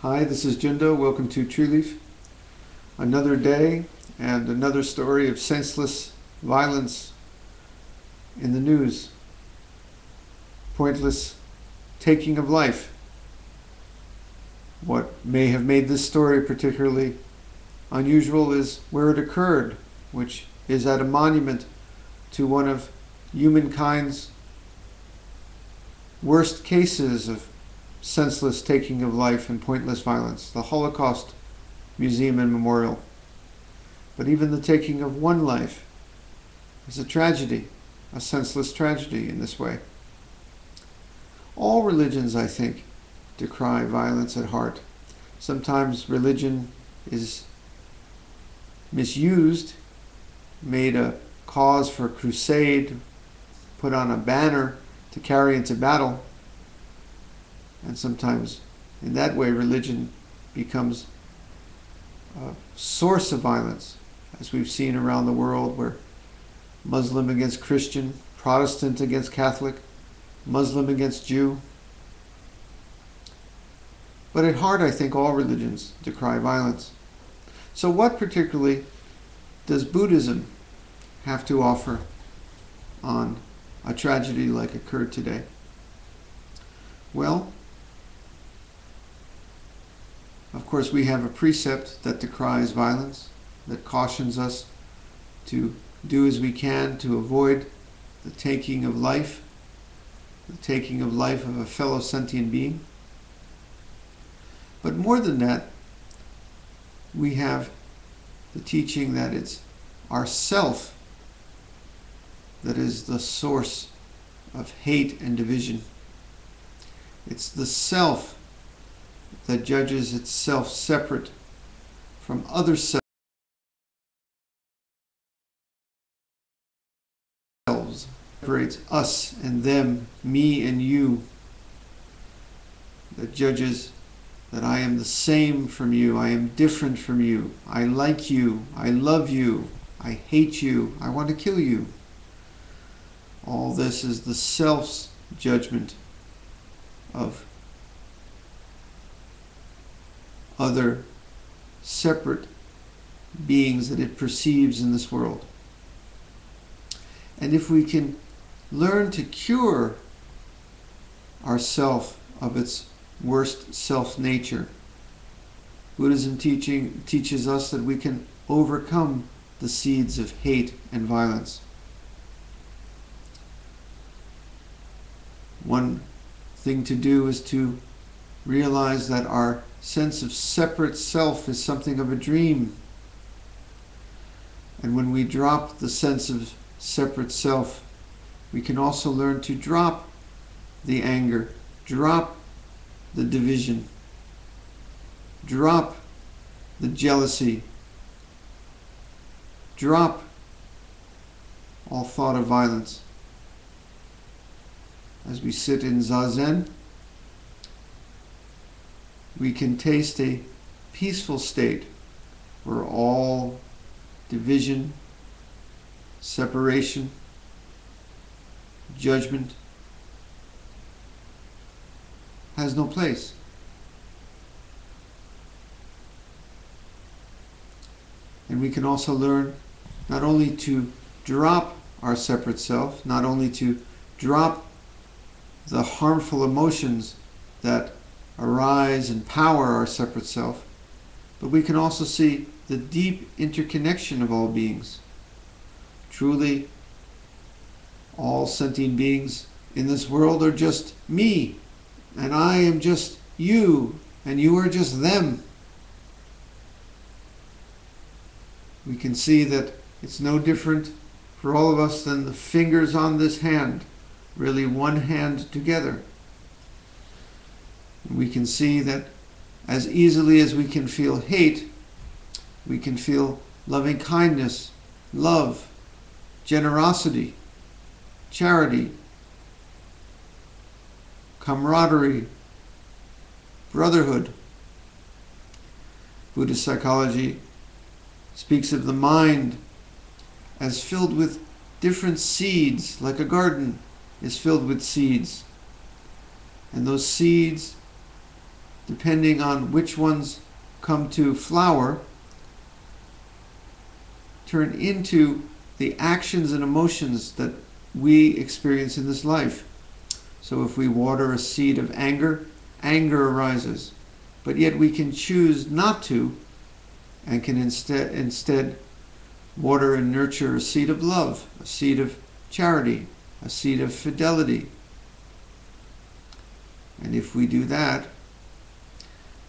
Hi, this is Jindo. Welcome to Tree Leaf. Another day and another story of senseless violence in the news. Pointless taking of life. What may have made this story particularly unusual is where it occurred, which is at a monument to one of humankind's worst cases of senseless taking of life and pointless violence, the Holocaust Museum and Memorial. But even the taking of one life is a tragedy, a senseless tragedy in this way. All religions, I think, decry violence at heart. Sometimes religion is misused, made a cause for a crusade, put on a banner to carry into battle. And sometimes in that way religion becomes a source of violence, as we've seen around the world, where Muslim against Christian, Protestant against Catholic, Muslim against Jew. But at heart, I think all religions decry violence. So what particularly does Buddhism have to offer on a tragedy like occurred today? Well, of course, we have a precept that decries violence, that cautions us to do as we can to avoid the taking of life of a fellow sentient being. But more than that, we have the teaching that it's our self that is the source of hate and division. It's the self that judges itself separate from other selves, separates us and them, me and you, that judges that I am the same from you, I am different from you, I like you, I love you, I hate you, I want to kill you. All this is the self's judgment of other separate beings that it perceives in this world. And if we can learn to cure ourself of its worst self-nature, Buddhism teaches us that we can overcome the seeds of hate and violence. One thing to do is to realize that our sense of separate self is something of a dream. And when we drop the sense of separate self, we can also learn to drop the anger, drop the division, drop the jealousy, drop all thought of violence. As we sit in Zazen, we can taste a peaceful state where all division, separation, judgment has no place. And we can also learn not only to drop our separate self, not only to drop the harmful emotions that arise and power our separate self, but we can also see the deep interconnection of all beings. Truly, all sentient beings in this world are just me, and I am just you, and you are just them. We can see that it's no different for all of us than the fingers on this hand, really one hand together. We can see that as easily as we can feel hate, we can feel loving kindness, love, generosity, charity, camaraderie, brotherhood. Buddhist psychology speaks of the mind as filled with different seeds, like a garden is filled with seeds. And those seeds depending on which ones come to flower, turn into the actions and emotions that we experience in this life. So if we water a seed of anger, anger arises. But yet we can choose not to, and can instead water and nurture a seed of love, a seed of charity, a seed of fidelity. And if we do that,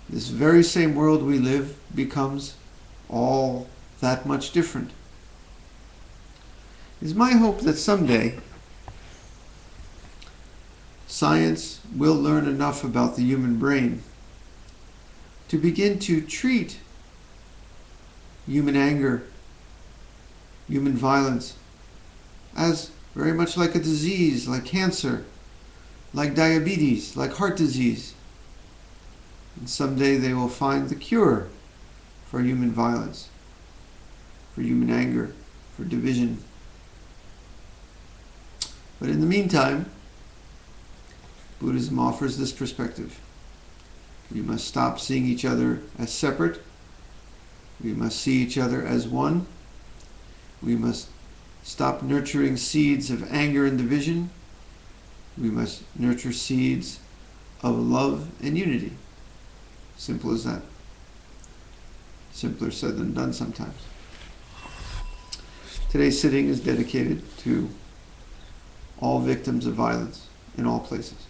this very same world we live becomes all that much different. It's my hope that someday science will learn enough about the human brain to begin to treat human anger, human violence, as very much like a disease, like cancer, like diabetes, like heart disease. And someday they will find the cure for human violence, for human anger, for division. But in the meantime, Buddhism offers this perspective. We must stop seeing each other as separate. We must see each other as one. We must stop nurturing seeds of anger and division. We must nurture seeds of love and unity. Simple as that. Simpler said than done sometimes. Today's sitting is dedicated to all victims of violence in all places.